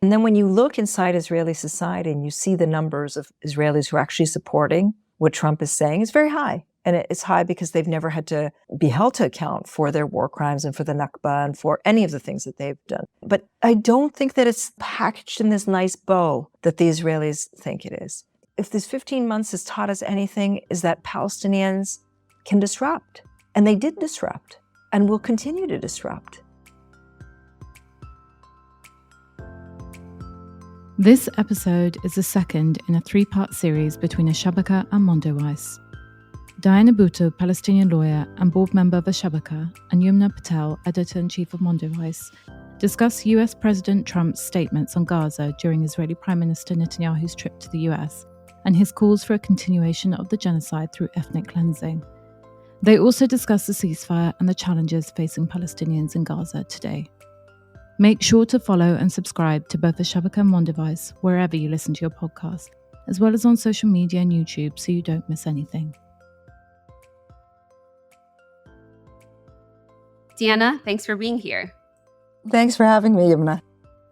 And then when you look inside Israeli society and you see the numbers of Israelis who are actually supporting what Trump is saying, it's very high. And it's high because they've never had to be held to account for their war crimes and for the Nakba and for any of the things that they've done. But I don't think that it's packaged in this nice bow that the Israelis think it is. If this 15 months has taught us anything, is that Palestinians can disrupt. And they did disrupt and will continue to disrupt. This episode is the second in a three-part series between Al-Shabaka and Mondoweiss. Diana Buttu, Palestinian lawyer and board member of Al-Shabaka, and Yumna Patel, editor-in-chief of Mondoweiss, discuss US President Trump's statements on Gaza during Israeli Prime Minister Netanyahu's trip to the US and his calls for a continuation of the genocide through ethnic cleansing. They also discuss the ceasefire and the challenges facing Palestinians in Gaza today. Make sure to follow and subscribe to both Al-Shabaka and Mondoweiss wherever you listen to your podcast, as well as on social media and YouTube so you don't miss anything. Diana, thanks for being here. Thanks for having me, Yumna.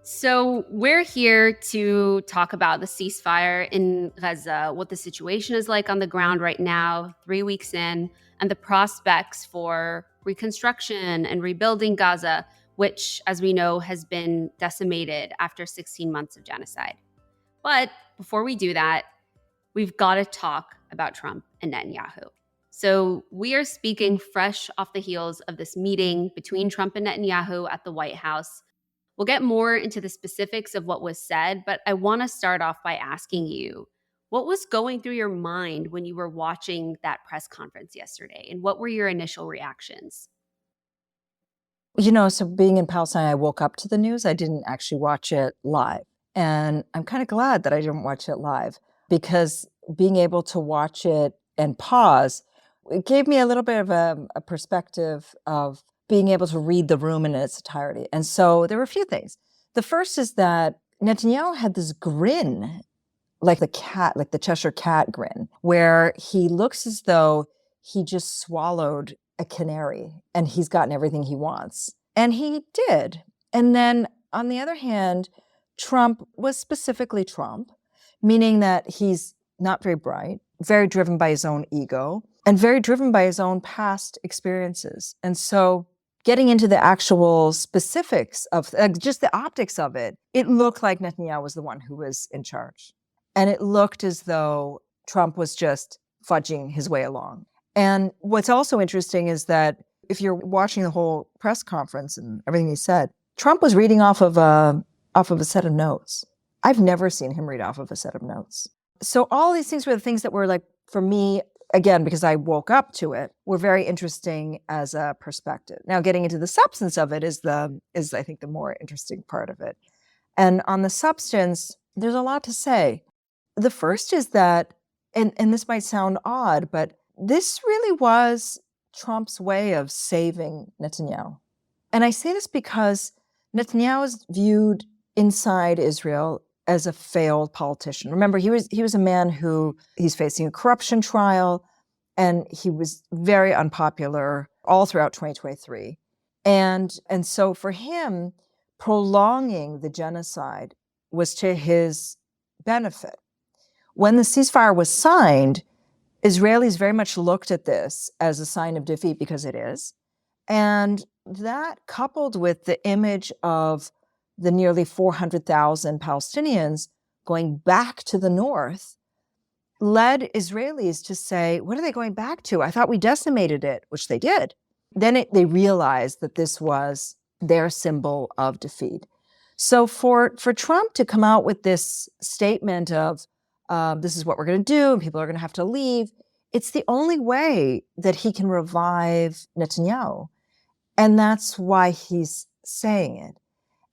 So we're here to talk about the ceasefire in Gaza, what the situation is like on the ground right now, 3 weeks in, and the prospects for reconstruction and rebuilding Gaza, which, as we know, has been decimated after 16 months of genocide. But before we do that, we've got to talk about Trump and Netanyahu. So we are speaking fresh off the heels of this meeting between Trump and Netanyahu at the White House. We'll get more into the specifics of what was said, but I want to start off by asking you, what was going through your mind when you were watching that press conference yesterday, and what were your initial reactions? So being in Palestine, I woke up to the news. I didn't actually watch it live. And I'm kind of glad that I didn't watch it live, because being able to watch it and pause, it gave me a little bit of a perspective of being able to read the room in its entirety. And so there were a few things. The first is that Netanyahu had this grin, like the Cheshire cat grin, where he looks as though he just swallowed a canary and he's gotten everything he wants. And he did. And then on the other hand, Trump was specifically Trump, meaning that he's not very bright, very driven by his own ego, and very driven by his own past experiences. And so getting into the actual specifics of just the optics of it, it looked like Netanyahu was the one who was in charge. And it looked as though Trump was just fudging his way along. And what's also interesting is that if you're watching the whole press conference and everything he said, Trump was reading off of a set of notes. I've never seen him read off of a set of notes. So all these things were the things that were, like, for me, again, because I woke up to it, were very interesting as a perspective. Now, getting into the substance of it is I think the more interesting part of it. And on the substance, there's a lot to say. The first is that, and this might sound odd, but this really was Trump's way of saving Netanyahu. And I say this because Netanyahu is viewed inside Israel as a failed politician. Remember, he was a man he's facing a corruption trial, and he was very unpopular all throughout 2023. And so for him, prolonging the genocide was to his benefit. When the ceasefire was signed, Israelis very much looked at this as a sign of defeat, because it is. And that, coupled with the image of the nearly 400,000 Palestinians going back to the north, led Israelis to say, what are they going back to? I thought we decimated it, which they did. Then they realized that this was their symbol of defeat. So for Trump to come out with this statement of, this is what we're going to do, and people are going to have to leave, it's the only way that he can revive Netanyahu. And that's why he's saying it.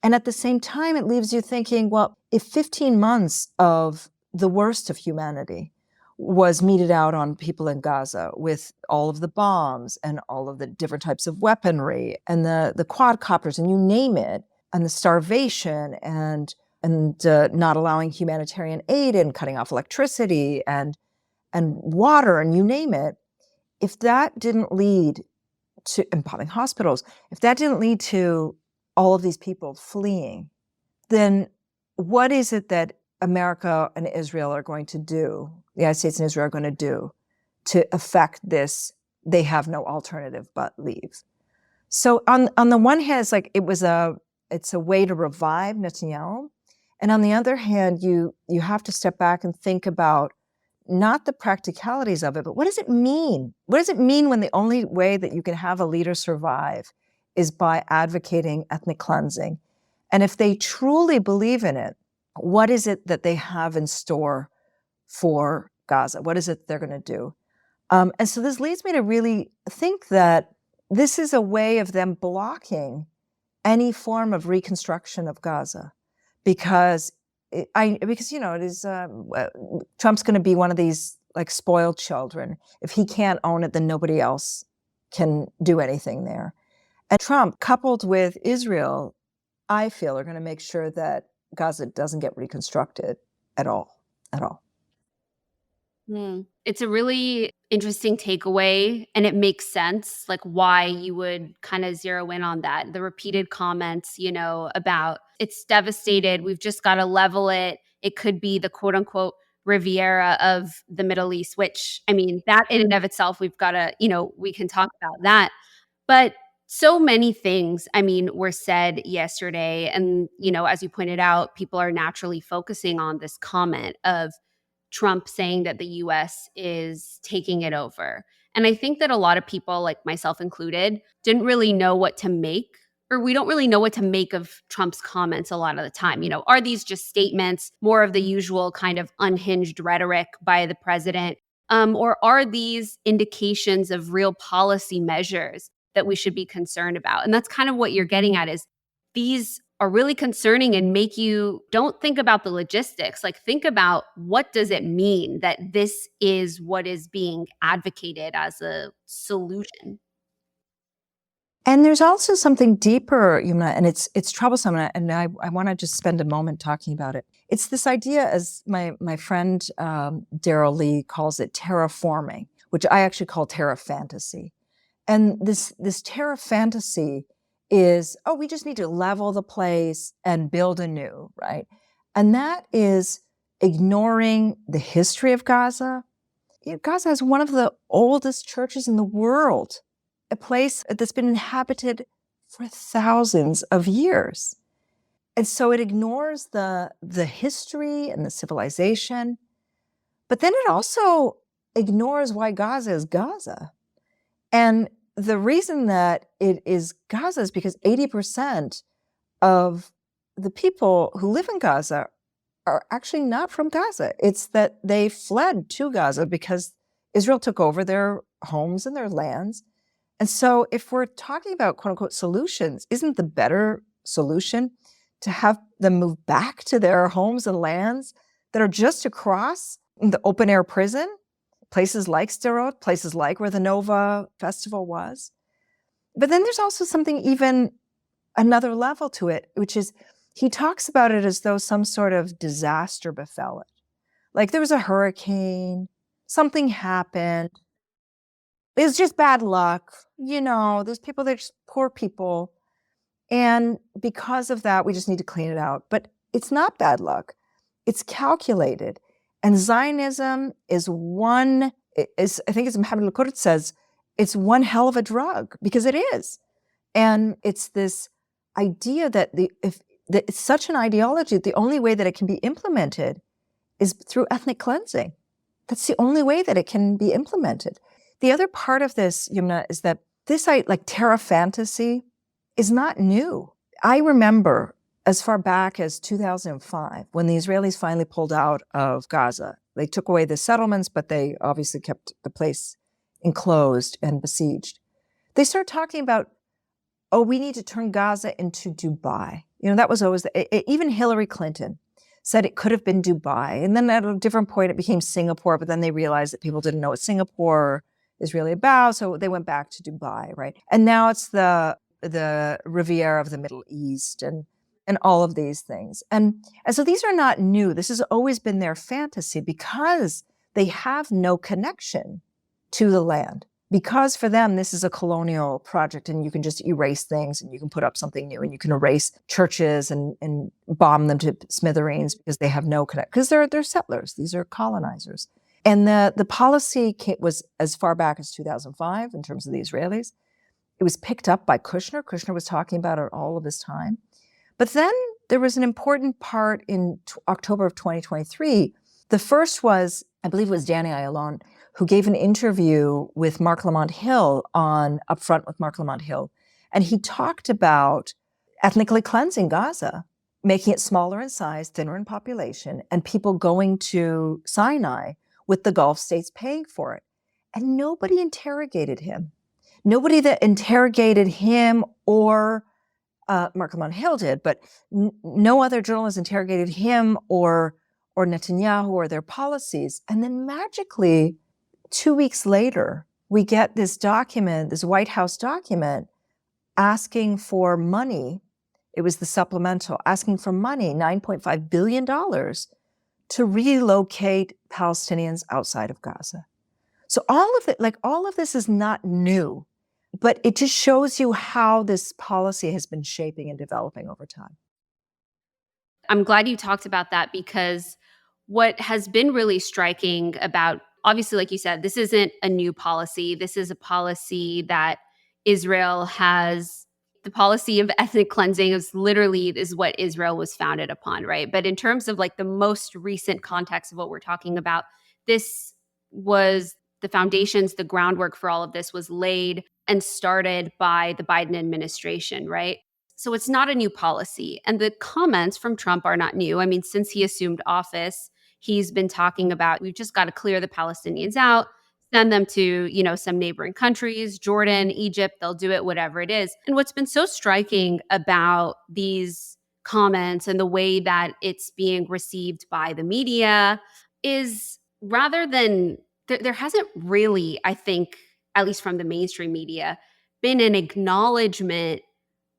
And at the same time, it leaves you thinking, well, if 15 months of the worst of humanity was meted out on people in Gaza with all of the bombs and all of the different types of weaponry and the quadcopters and you name it, and the starvation and not allowing humanitarian aid and cutting off electricity and water and you name it, if that didn't lead to, and bombing hospitals, if that didn't lead to all of these people fleeing, then what is it that America and Israel are going to do, the United States and Israel are going to do to affect this? They have no alternative but leave. So on the one hand, it's a way to revive Netanyahu. And on the other hand, you have to step back and think about not the practicalities of it, but what does it mean? What does it mean when the only way that you can have a leader survive is by advocating ethnic cleansing? And if they truly believe in it, what is it that they have in store for Gaza? What is it they're going to do? And so this leads me to really think that this is a way of them blocking any form of reconstruction of Gaza, because it is Trump's going to be one of these like spoiled children. If he can't own it, then nobody else can do anything there. And Trump, coupled with Israel, I feel are going to make sure that Gaza doesn't get reconstructed at all. It's a really interesting takeaway, and it makes sense, like why you would kind of zero in on that. The repeated comments, about it's devastated. We've just got to level it. It could be the quote unquote Riviera of the Middle East, which, I mean, that in and of itself, we've got to, we can talk about that. But so many things, were said yesterday. And, as you pointed out, people are naturally focusing on this comment of Trump saying that the US is taking it over. And I think that a lot of people, like myself included, didn't really know what to make, or we don't really know what to make of Trump's comments a lot of the time. Are these just statements, more of the usual kind of unhinged rhetoric by the president? Or are these indications of real policy measures that we should be concerned about? And that's kind of what you're getting at, is these are really concerning and make you don't think about the logistics. Like, think about, what does it mean that this is what is being advocated as a solution? And there's also something deeper, Yumna, and it's troublesome, and I want to just spend a moment talking about it. It's this idea, as my friend Daryl Lee calls it, terraforming, which I actually call terra fantasy. And this terra fantasy is, we just need to level the place and build anew, right? And that is ignoring the history of Gaza. Gaza is one of the oldest churches in the world, a place that's been inhabited for thousands of years. And so it ignores the history and the civilization, but then it also ignores why Gaza is Gaza. And the reason that it is Gaza is because 80% of the people who live in Gaza are actually not from Gaza. It's that they fled to Gaza because Israel took over their homes and their lands. And so if we're talking about quote unquote solutions, isn't the better solution to have them move back to their homes and lands that are just across the open air prison? Places like Sderot, places like where the Nova Festival was. But then there's also something even another level to it, which is he talks about it as though some sort of disaster befell it. Like there was a hurricane, something happened. It was just bad luck. Those people, they're just poor people. And because of that, we just need to clean it out. But it's not bad luck. It's calculated. And Zionism is I think as Mohammed al-Qudus says, it's one hell of a drug, because it is. And it's this idea that it's such an ideology that the only way that it can be implemented is through ethnic cleansing. That's the only way that it can be implemented. The other part of this, Yumna, is that this like terra fantasy is not new. I remember as far back as 2005, when the Israelis finally pulled out of Gaza. They took away the settlements, but they obviously kept the place enclosed and besieged. They started talking about, we need to turn Gaza into Dubai. That was always, even Hillary Clinton said it could have been Dubai. And then at a different point, it became Singapore, but then they realized that people didn't know what Singapore is really about, so they went back to Dubai, right? And now it's the Riviera of the Middle East and all of these things. And so these are not new. This has always been their fantasy because they have no connection to the land. because for them, this is a colonial project and you can just erase things and you can put up something new and you can erase churches and bomb them to smithereens because they have no connection, because they're settlers. These are colonizers. And the policy was as far back as 2005 in terms of the Israelis. It was picked up by Kushner. Kushner was talking about it all of his time. But then there was an important part in October of 2023. The first was, I believe it was Danny Ayalon, who gave an interview with Mark Lamont Hill on Upfront with Mark Lamont Hill. And he talked about ethnically cleansing Gaza, making it smaller in size, thinner in population, and people going to Sinai with the Gulf states paying for it. And nobody interrogated him. Nobody that interrogated him or Mark Lamont Hill did, but no other journalist interrogated him or Netanyahu or their policies. And then magically, 2 weeks later, we get this document, this White House document, asking for money. It was the supplemental, asking for money, $9.5 billion, to relocate Palestinians outside of Gaza. So all of this is not new, but it just shows you how this policy has been shaping and developing over time. I'm glad you talked about that, because what has been really striking about, obviously, like you said, this isn't a new policy. This is a policy that Israel has. The policy of ethnic cleansing is what Israel was founded upon, right? But in terms of like the most recent context of what we're talking about, this was the foundations, the groundwork for all of this was laid and started by the Biden administration, right? So it's not a new policy. And the comments from Trump are not new. I mean, since he assumed office, he's been talking about, we've just got to clear the Palestinians out, send them to, some neighboring countries, Jordan, Egypt, they'll do it, whatever it is. And what's been so striking about these comments and the way that it's being received by the media is, rather than, there hasn't really, I think, at least from the mainstream media, been an acknowledgement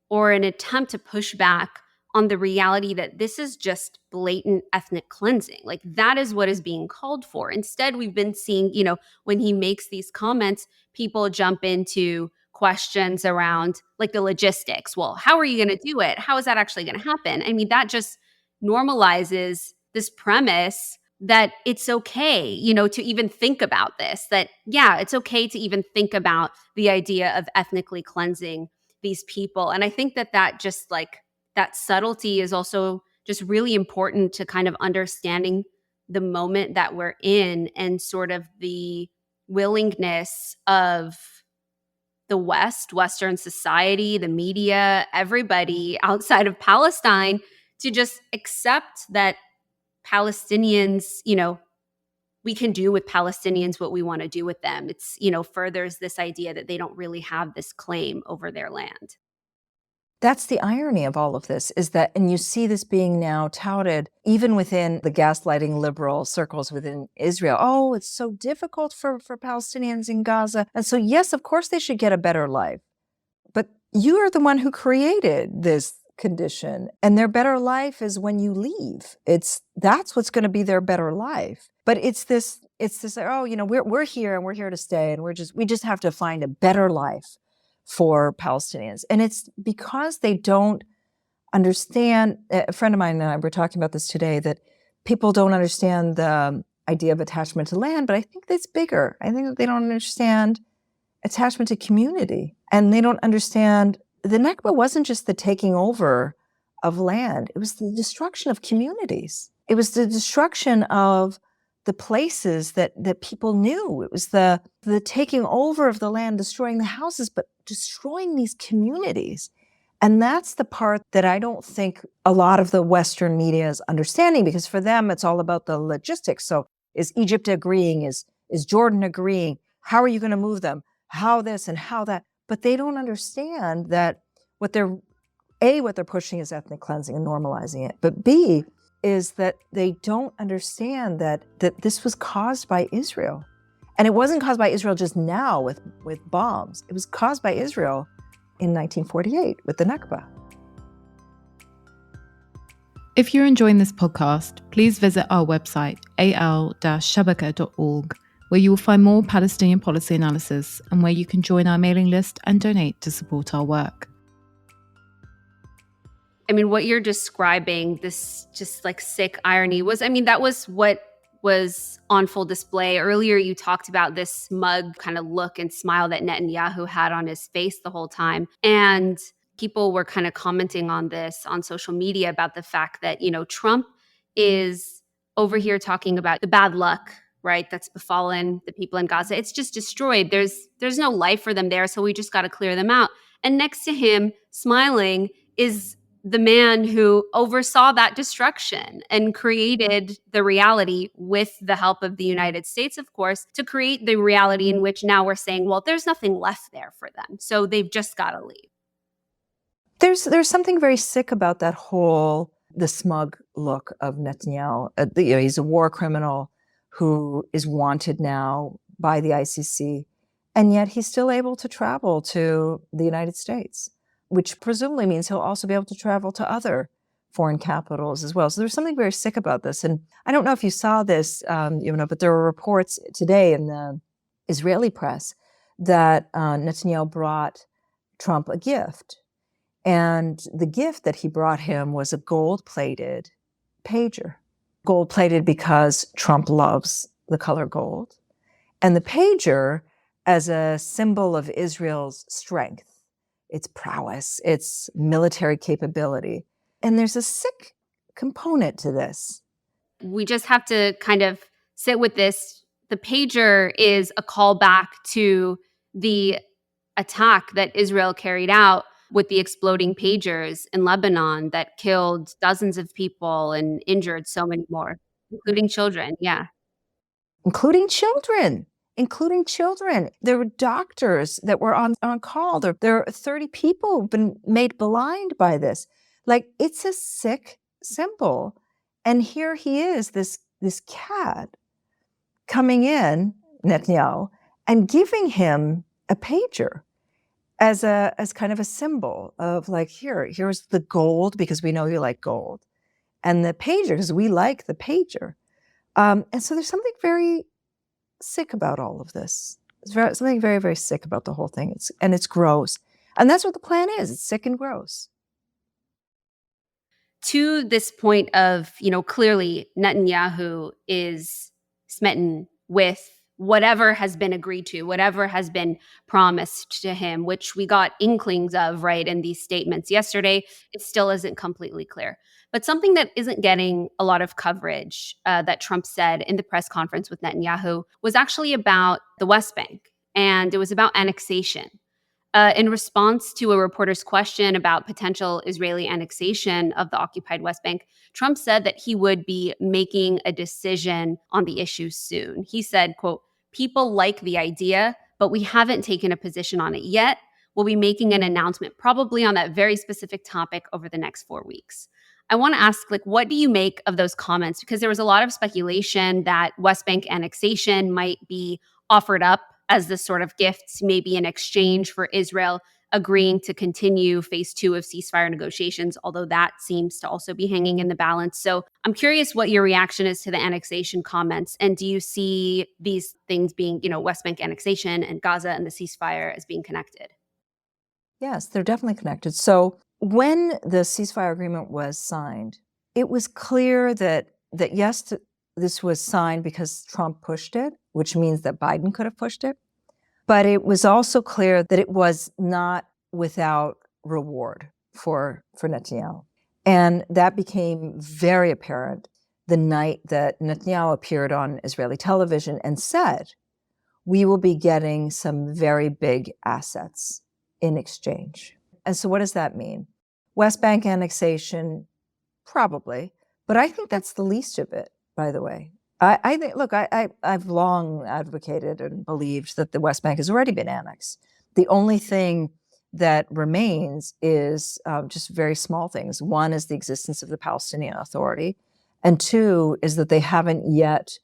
or an attempt to push back on the reality that this is just blatant ethnic cleansing. Like, that is what is being called for. Instead, we've been seeing, when he makes these comments, people jump into questions around like the logistics. Well, how are you going to do it? How is that actually going to happen? I mean, that just normalizes this premise that it's okay, to even think about this, that, yeah, it's okay to even think about the idea of ethnically cleansing these people. And I think that just like that subtlety is also just really important to kind of understanding the moment that we're in and sort of the willingness of the Western society, the media, everybody outside of Palestine to just accept that Palestinians, we can do with Palestinians what we want to do with them. It's, furthers this idea that they don't really have this claim over their land. That's the irony of all of this, is that, and you see this being now touted even within the gaslighting liberal circles within Israel. Oh, it's so difficult for Palestinians in Gaza. And so, yes, of course they should get a better life. But you are the one who created this condition, and their better life is when you leave. That's what's going to be their better life. But it's this we're here and we're here to stay, and we just have to find a better life for Palestinians. And it's because they don't understand. A friend of mine and I were talking about this today, that people don't understand the idea of attachment to land, but I think it's bigger. I think that they don't understand attachment to community, and they don't understand the Nakba wasn't just the taking over of land. It was the destruction of communities. It was the destruction of the places that people knew. It was the taking over of the land, destroying the houses, but destroying these communities. And that's the part that I don't think a lot of the Western media is understanding, because for them, it's all about the logistics. So is Egypt agreeing? Is Jordan agreeing? How are you going to move them? How this and how that? But they don't understand that what they're pushing is ethnic cleansing and normalizing it. But B, is that they don't understand that this was caused by Israel. And it wasn't caused by Israel just now with bombs. It was caused by Israel in 1948 with the Nakba. If you're enjoying this podcast, please visit our website, al-shabaka.org, where you will find more Palestinian policy analysis and where you can join our mailing list and donate to support our work. I mean, what you're describing, this just like sick irony that was what was on full display. Earlier, you talked about this smug kind of look and smile that Netanyahu had on his face the whole time. And people were kind of commenting on this on social media about the fact that, Trump is over here talking about the bad luck, right, that's befallen the people in Gaza. It's just destroyed. There's no life for them there, so we just got to clear them out. And next to him, smiling, is the man who oversaw that destruction and created the reality with the help of the United States, of course, to create the reality in which now we're saying, well, there's nothing left there for them, so they've just got to leave. There's something very sick about the smug look of Netanyahu. He's a war criminal who is wanted now by the ICC, and yet he's still able to travel to the United States, which presumably means he'll also be able to travel to other foreign capitals as well. So there's something very sick about this. And I don't know if you saw this, but there were reports today in the Israeli press that Netanyahu brought Trump a gift. And the gift that he brought him was a gold-plated pager. Gold-plated because Trump loves the color gold. And the pager as a symbol of Israel's strength, its prowess, its military capability. And there's a sick component to this. We just have to kind of sit with this. The pager is a callback to the attack that Israel carried out with the exploding pagers in Lebanon that killed dozens of people and injured so many more, including children. Yeah. Including children. There were doctors that were on call. There are 30 people who've been made blind by this. Like, it's a sick symbol. And here he is, this cad, coming in, Netanyahu, and giving him a pager as kind of a symbol of like, here's the gold, because we know you like gold, and the pager, because we like the pager. And so there's something very sick about all of this. There's something very, very sick about the whole thing. It's gross. And that's what the plan is. It's sick and gross. To this point of, clearly Netanyahu is smitten with whatever has been agreed to, whatever has been promised to him, which we got inklings of, right, in these statements yesterday. It still isn't completely clear. But something that isn't getting a lot of coverage that Trump said in the press conference with Netanyahu was actually about the West Bank, and it was about annexation. In response to a reporter's question about potential Israeli annexation of the occupied West Bank, Trump said that he would be making a decision on the issue soon. He said, quote, "People like the idea, but we haven't taken a position on it yet. We'll be making an announcement probably on that very specific topic over the next 4 weeks." I want to ask, what do you make of those comments? Because there was a lot of speculation that West Bank annexation might be offered up as this sort of gift, maybe in exchange for Israel agreeing to continue phase 2 of ceasefire negotiations, although that seems to also be hanging in the balance. So I'm curious what your reaction is to the annexation comments. And do you see these things being, West Bank annexation and Gaza and the ceasefire as being connected? Yes, they're definitely connected. So when the ceasefire agreement was signed, it was clear that yes, this was signed because Trump pushed it, which means that Biden could have pushed it. But it was also clear that it was not without reward for Netanyahu. And that became very apparent the night that Netanyahu appeared on Israeli television and said, "We will be getting some very big assets in exchange." And so what does that mean? West Bank annexation, probably, but I think that's the least of it, by the way. I think, look, I've long advocated and believed that the West Bank has already been annexed. The only thing that remains is just very small things. One is the existence of the Palestinian Authority, and two is that they haven't yet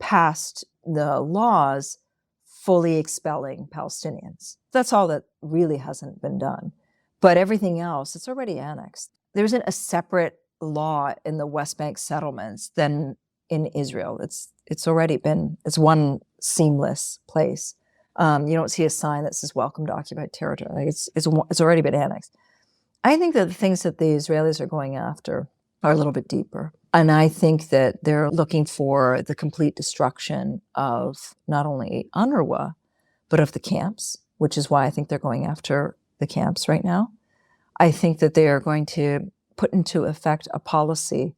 passed the laws fully expelling Palestinians. That's all that really hasn't been done. But everything else, it's already annexed. There isn't a separate law in the West Bank settlements than in Israel. It's one seamless place. You don't see a sign that says "Welcome to occupied territory." Like it's already been annexed. I think that the things that the Israelis are going after are a little bit deeper. And I think that they're looking for the complete destruction of not only UNRWA, but of the camps, which is why I think they're going after the camps right now. I think that they are going to put into effect a policy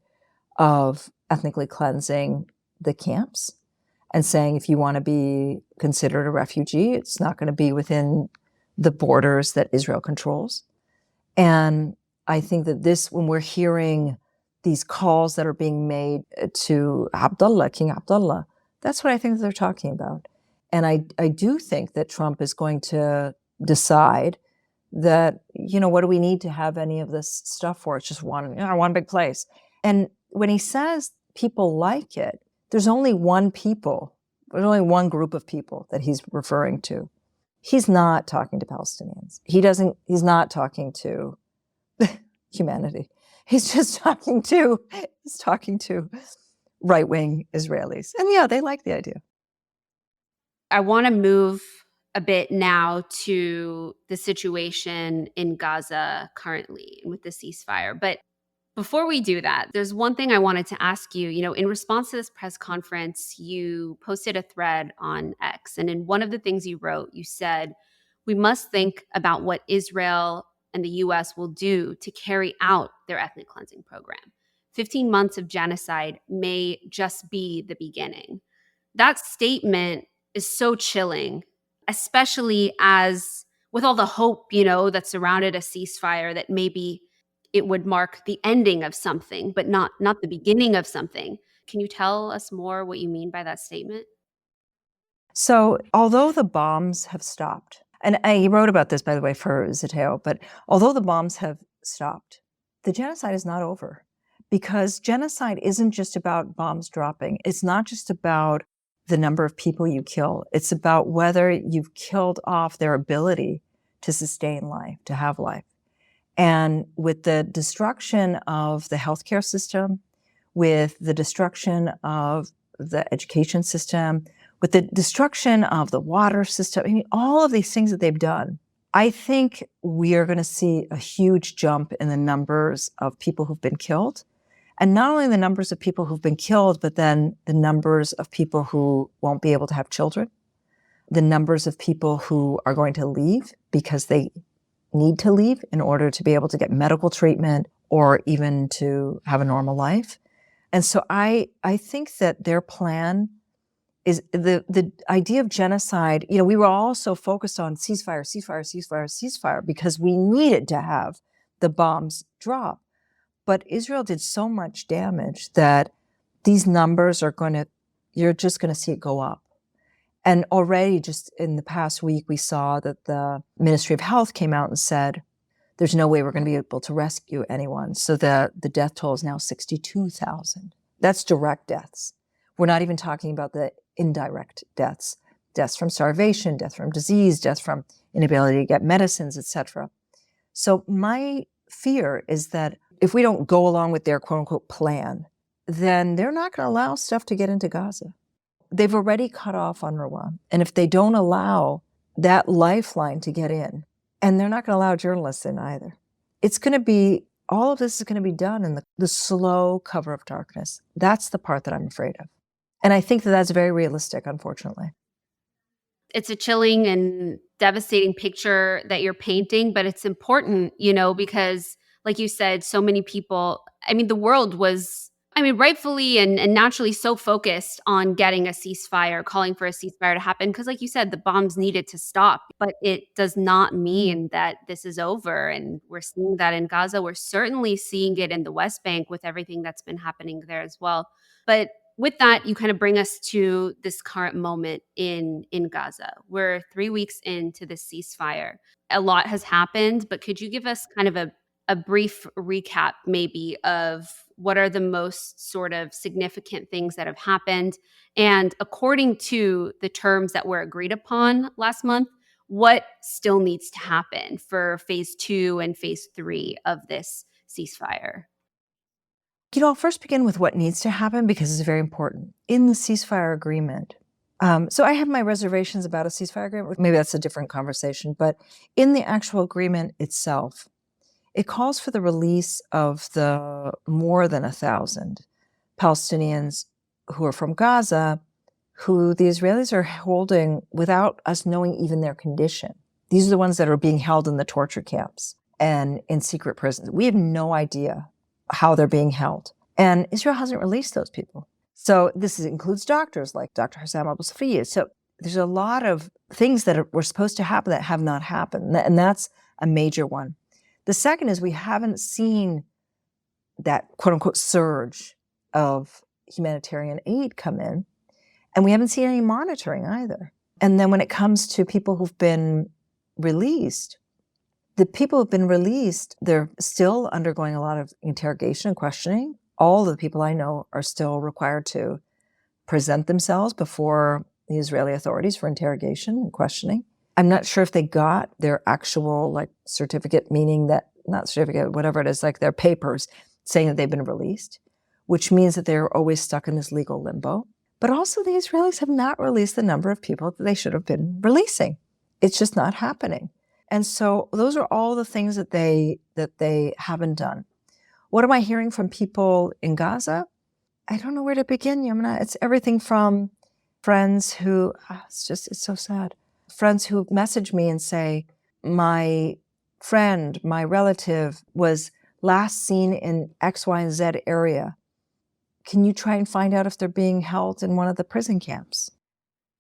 of ethnically cleansing the camps and saying if you want to be considered a refugee, it's not going to be within the borders that Israel controls. And I think that when we're hearing these calls that are being made to King Abdullah, that's what I think that they're talking about. And I do think that Trump is going to decide that, what do we need to have any of this stuff for? It's just one big place. And when he says people like it, there's only one group of people that he's referring to. He's not talking to Palestinians. He's not talking to humanity. He's just talking to right-wing Israelis. And yeah, they like the idea. I want to move a bit now to the situation in Gaza currently with the ceasefire. But before we do that, there's one thing I wanted to ask you. In response to this press conference, you posted a thread on X. And in one of the things you wrote, you said, we must think about what Israel and the US will do to carry out their ethnic cleansing program. 15 months of genocide may just be the beginning. That statement is so chilling, especially as with all the hope, that surrounded a ceasefire, that maybe it would mark the ending of something, but not the beginning of something. Can you tell us more what you mean by that statement? So although the bombs have stopped, and I wrote about this, by the way, for Zeteo, but although the bombs have stopped, the genocide is not over, because genocide isn't just about bombs dropping. It's not just about the number of people you kill. It's about whether you've killed off their ability to sustain life, to have life. And with the destruction of the healthcare system, with the destruction of the education system, with the destruction of the water system, all of these things that they've done, I think we are going to see a huge jump in the numbers of people who've been killed. And not only the numbers of people who've been killed, but then the numbers of people who won't be able to have children, the numbers of people who are going to leave because they need to leave in order to be able to get medical treatment or even to have a normal life. And so I think that their plan is the idea of genocide. We were all so focused on ceasefire, because we needed to have the bombs drop. But Israel did so much damage that these numbers you're just going to see it go up. And already just in the past week, we saw that the Ministry of Health came out and said, there's no way we're going to be able to rescue anyone. So the death toll is now 62,000. That's direct deaths. We're not even talking about the indirect deaths from starvation, death from disease, death from inability to get medicines, etc. So my fear is that if we don't go along with their quote unquote plan, then they're not going to allow stuff to get into Gaza. They've already cut off UNRWA. And if they don't allow that lifeline to get in, and they're not going to allow journalists in either, all of this is going to be done in the slow cover of darkness. That's the part that I'm afraid of. And I think that that's very realistic, unfortunately. It's a chilling and devastating picture that you're painting, but it's important, because like you said, so many people, the world was, rightfully and naturally so focused on getting a ceasefire, calling for a ceasefire to happen. Because like you said, the bombs needed to stop, but it does not mean that this is over. And we're seeing that in Gaza. We're certainly seeing it in the West Bank with everything that's been happening there as well. But with that, you kind of bring us to this current moment in Gaza. We're 3 weeks into the ceasefire. A lot has happened, but could you give us kind of a brief recap maybe of what are the most sort of significant things that have happened? And according to the terms that were agreed upon last month, what still needs to happen for phase 2 and phase 3 of this ceasefire? I'll first begin with what needs to happen because it's very important. In the ceasefire agreement, So I have my reservations about a ceasefire agreement. Maybe that's a different conversation. But in the actual agreement itself, it calls for the release of the more than 1,000 Palestinians who are from Gaza, who the Israelis are holding without us knowing even their condition. These are the ones that are being held in the torture camps and in secret prisons. We have no idea how they're being held. And Israel hasn't released those people. So this includes doctors like Dr. Hassam Abu Safiyya. So there's a lot of things that were supposed to happen that have not happened. And that's a major one. The second is we haven't seen that quote unquote surge of humanitarian aid come in. And we haven't seen any monitoring either. And then when it comes to people who've been released, the people who've been released, they're still undergoing a lot of interrogation and questioning. All the people I know are still required to present themselves before the Israeli authorities for interrogation and questioning. I'm not sure if they got their actual certificate, meaning that, not certificate, whatever it is, like their papers saying that they've been released, which means that they're always stuck in this legal limbo. But also the Israelis have not released the number of people that they should have been releasing. It's just not happening. And so those are all the things that they haven't done. What am I hearing from people in Gaza? I don't know where to begin, Yumna. It's everything from friends who, it's so sad. Friends who message me and say, my friend, my relative was last seen in X, Y, and Z area. Can you try and find out if they're being held in one of the prison camps?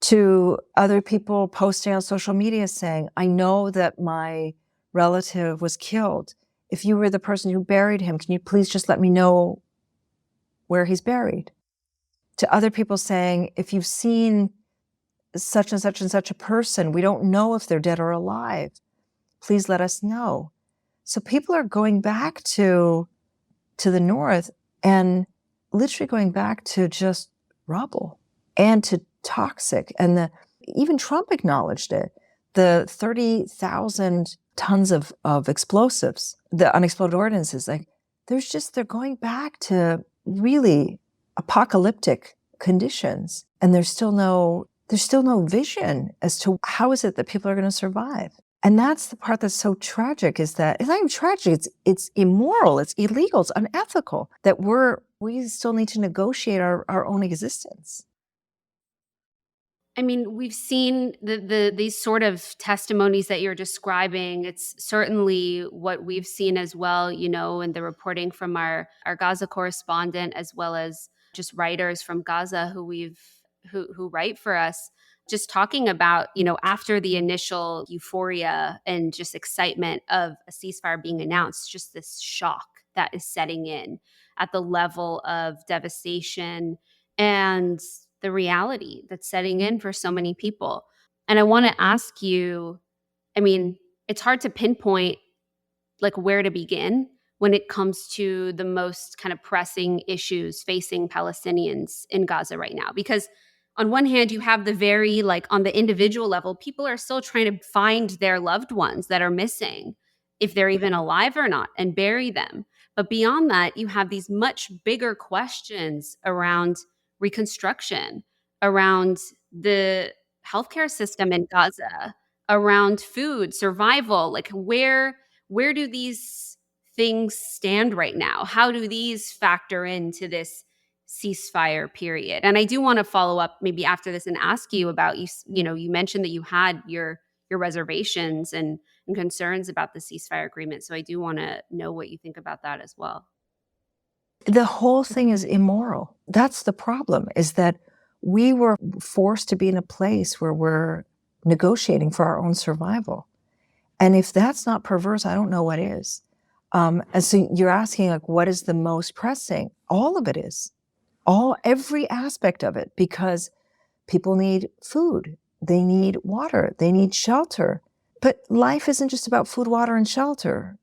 To other people posting on social media saying, I know that my relative was killed. If you were the person who buried him, can you please just let me know where he's buried? To other people saying, if you've seen such and such a person, we don't know if they're dead or alive. Please let us know. So people are going back to the north and literally going back to just rubble and to toxic. And even Trump acknowledged it. The 30,000 tons of explosives, the unexploded ordnances, they're going back to really apocalyptic conditions. And there's still no vision as to how is it that people are going to survive. And that's the part that's so tragic, is that it's not even tragic, it's immoral, it's illegal, it's unethical, that we still need to negotiate our own existence. I mean, we've seen these sort of testimonies that you're describing. It's certainly what we've seen as well, in the reporting from our Gaza correspondent, as well as just writers from Gaza who write for us, just talking about, after the initial euphoria and just excitement of a ceasefire being announced, just this shock that is setting in at the level of devastation and the reality that's setting in for so many people. And I want to ask you, I mean, it's hard to pinpoint where to begin when it comes to the most kind of pressing issues facing Palestinians in Gaza right now. Because on one hand, you have the very, on the individual level, people are still trying to find their loved ones that are missing, if they're even alive or not, and bury them. But beyond that, you have these much bigger questions around reconstruction, around the healthcare system in Gaza, around food, survival. Where do these things stand right now? How do these factor into this ceasefire period? And I do want to follow up maybe after this and ask you about, you mentioned that you had your reservations and concerns about the ceasefire agreement. So I do want to know what you think about that as well. The whole thing is immoral. That's the problem, is that we were forced to be in a place where we're negotiating for our own survival. And if that's not perverse, I don't know what is. And so you're asking, what is the most pressing? All of it is. Every aspect of it, because people need food, they need water, they need shelter. But life isn't just about food, water, and shelter.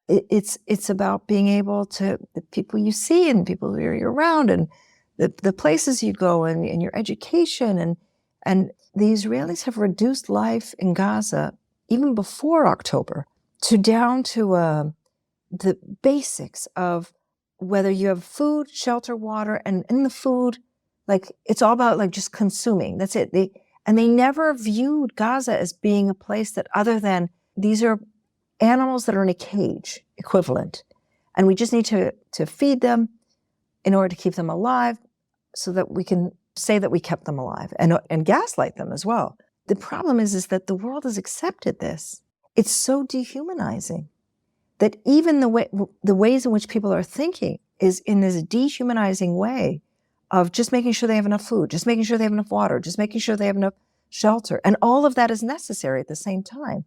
It's about being able to, the people you see and people you're around and the places you go and your education. And the Israelis have reduced life in Gaza, even before October, down to the basics of whether you have food, shelter, water, and in the food, Like, it's all about like just consuming. That's it. They never viewed Gaza as being a place that, other than, these are animals that are in a cage equivalent. And we just need to feed them in order to keep them alive, so that we can say that we kept them alive, and gaslight them as well. The problem is that the world has accepted this. It's so dehumanizing that even the ways in which people are thinking is in this dehumanizing way of just making sure they have enough food, just making sure they have enough water, just making sure they have enough shelter. And all of that is necessary at the same time.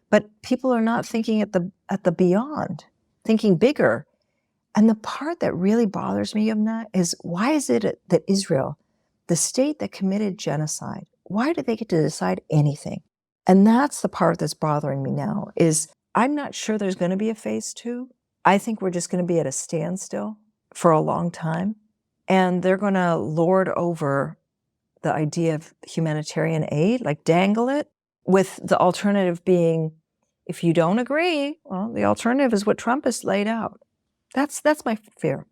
But people are not thinking at the beyond, thinking bigger. And the part that really bothers me, Yumna, is why is it that Israel, the state that committed genocide, why do they get to decide anything? And that's the part that's bothering me now, is I'm not sure there's going to be a phase 2. I think we're just going to be at a standstill for a long time. And they're going to lord over the idea of humanitarian aid, like dangle it, with the alternative being, if you don't agree, well, the alternative is what Trump has laid out. That's my fear.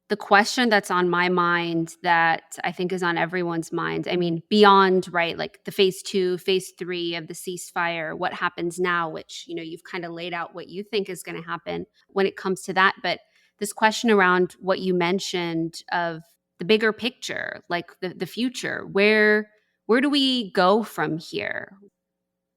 The question that's on my mind, that I think is on everyone's mind, I mean, beyond, right, like the phase 2, phase 3 of the ceasefire, what happens now, which, you've kind of laid out what you think is going to happen when it comes to that. But this question around what you mentioned of the bigger picture, like the future, where do we go from here?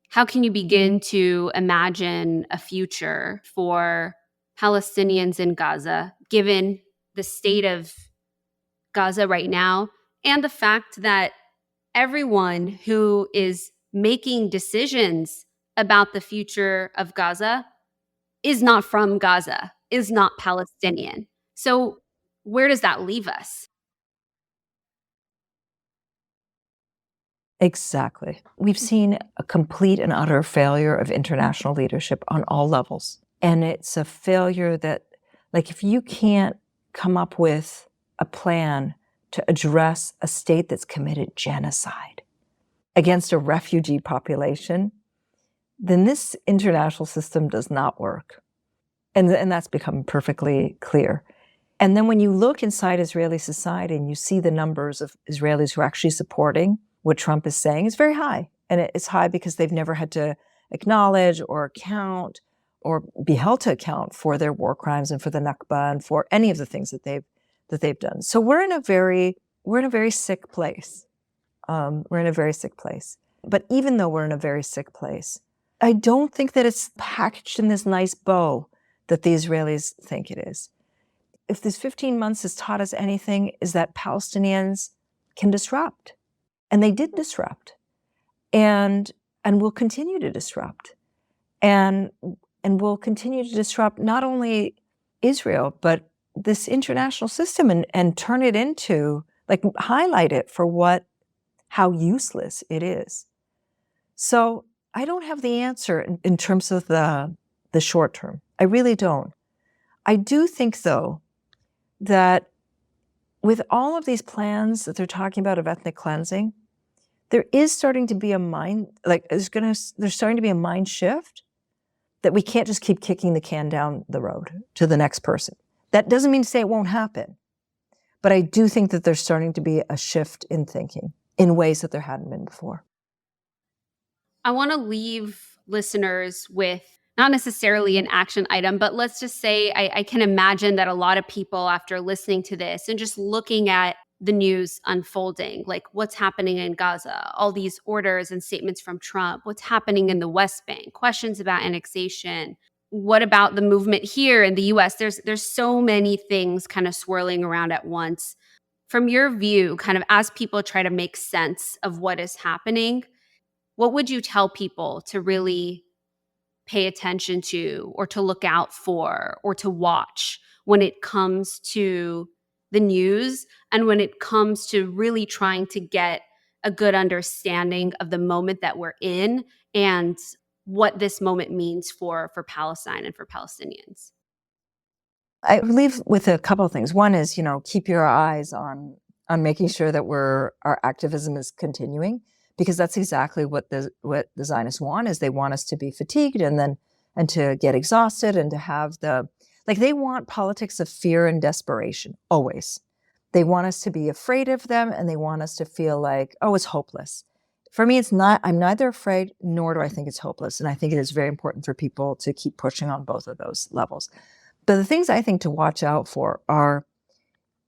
How can you begin to imagine a future for Palestinians in Gaza, given the state of Gaza right now, and the fact that everyone who is making decisions about the future of Gaza is not from Gaza, is not Palestinian? So where does that leave us? Exactly. We've seen a complete and utter failure of international leadership on all levels. And it's a failure that, like, if you can't come up with a plan to address a state that's committed genocide against a refugee population, then this international system does not work. And that's become perfectly clear. And then when you look inside Israeli society and you see the numbers of Israelis who are actually supporting what Trump is saying, is very high. And it's high because they've never had to acknowledge or account or be held to account for their war crimes and for the Nakba and for any of the things that they've done. So we're in a very sick place. We're in a very sick place. But even though we're in a very sick place, I don't think that it's packaged in this nice bow that the Israelis think it is. If this 15 months has taught us anything, is that Palestinians can disrupt. And they did disrupt. And will continue to disrupt. And will continue to disrupt not only Israel, but this international system, and turn it into, like, highlight it for how useless it is. So I don't have the answer in terms of the short term. I really don't. I do think, though, that with all of these plans that they're talking about of ethnic cleansing, there is starting to be a mind, like, there's starting to be a mind shift that we can't just keep kicking the can down the road to the next person. That doesn't mean to say it won't happen. But I do think that there's starting to be a shift in thinking in ways that there hadn't been before. I want to leave listeners with not necessarily an action item, but let's just say I can imagine that a lot of people, after listening to this and just looking at the news unfolding, like what's happening in Gaza, all these orders and statements from Trump, what's happening in the West Bank, questions about annexation, what about the movement here in the US? There's so many things kind of swirling around at once. From your view, kind of as people try to make sense of what is happening, what would you tell people to really pay attention to, or to look out for, or to watch when it comes to the news, and when it comes to really trying to get a good understanding of the moment that we're in and what this moment means for Palestine and for Palestinians? I leave with a couple of things. One is, keep your eyes on making sure that our activism is continuing, because that's exactly what the Zionists want. Is they want us to be fatigued and to get exhausted and to have they want politics of fear and desperation always. They want us to be afraid of them, and they want us to feel like, oh, it's hopeless. For me, it's not. I'm neither afraid nor do I think it's hopeless. And I think it is very important for people to keep pushing on both of those levels. But the things I think to watch out for are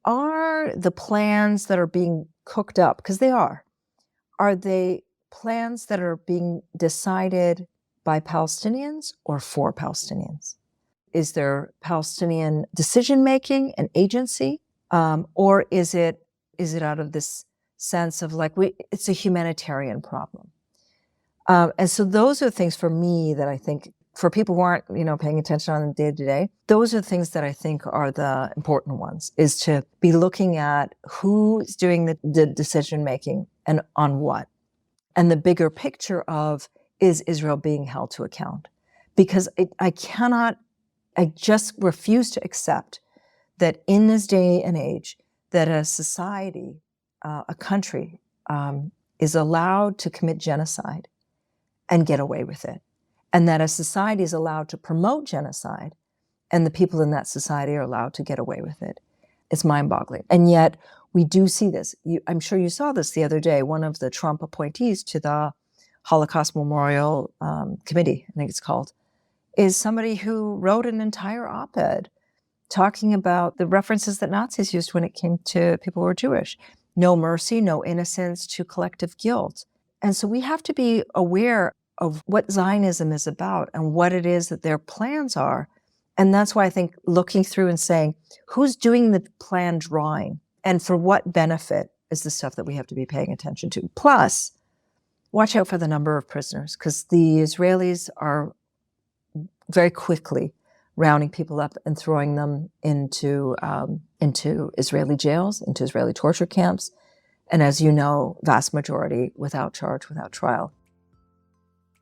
the plans that are being cooked up, because they are they plans that are being decided by Palestinians or for Palestinians? Is there Palestinian decision-making and agency? Or is it out of this sense of like, it's a humanitarian problem? And so those are things for me that I think for people who aren't, paying attention on the day-to-day, those are things that I think are the important ones, is to be looking at who's doing the decision-making and on what. And the bigger picture of, is Israel being held to account? Because I just refuse to accept that in this day and age, that a society, a country, is allowed to commit genocide and get away with it. And that a society is allowed to promote genocide and the people in that society are allowed to get away with it. It's mind-boggling. And yet we do see this. I'm sure you saw this the other day. One of the Trump appointees to the Holocaust Memorial Committee, I think it's called, is somebody who wrote an entire op-ed talking about the references that Nazis used when it came to people who were Jewish. No mercy, no innocence to collective guilt. And so we have to be aware of what Zionism is about and what it is that their plans are. And that's why I think looking through and saying, who's doing the plan drawing and for what benefit is the stuff that we have to be paying attention to. Plus, watch out for the number of prisoners, because the Israelis are very quickly rounding people up and throwing them into Israeli jails, into Israeli torture camps. And as you know, vast majority without charge, without trial.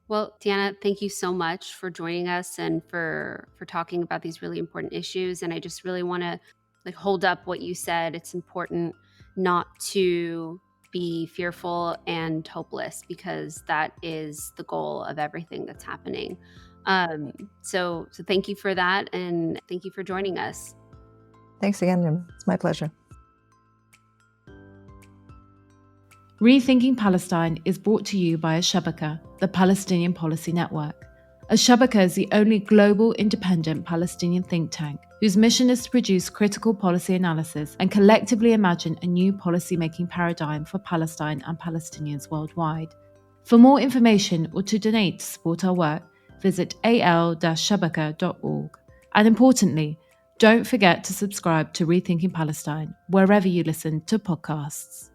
Well, Deanna, thank you so much for joining us and for talking about these really important issues. And I just really want to hold up what you said. It's important not to be fearful and hopeless, because that is the goal of everything that's happening. So thank you for that, and thank you for joining us. Thanks again, Yumna. It's my pleasure. Rethinking Palestine is brought to you by Al-Shabaka, the Palestinian Policy Network. Al-Shabaka is the only global independent Palestinian think tank whose mission is to produce critical policy analysis and collectively imagine a new policy-making paradigm for Palestine and Palestinians worldwide. For more information or to donate to support our work, visit al-shabaka.org. And importantly, don't forget to subscribe to Rethinking Palestine wherever you listen to podcasts.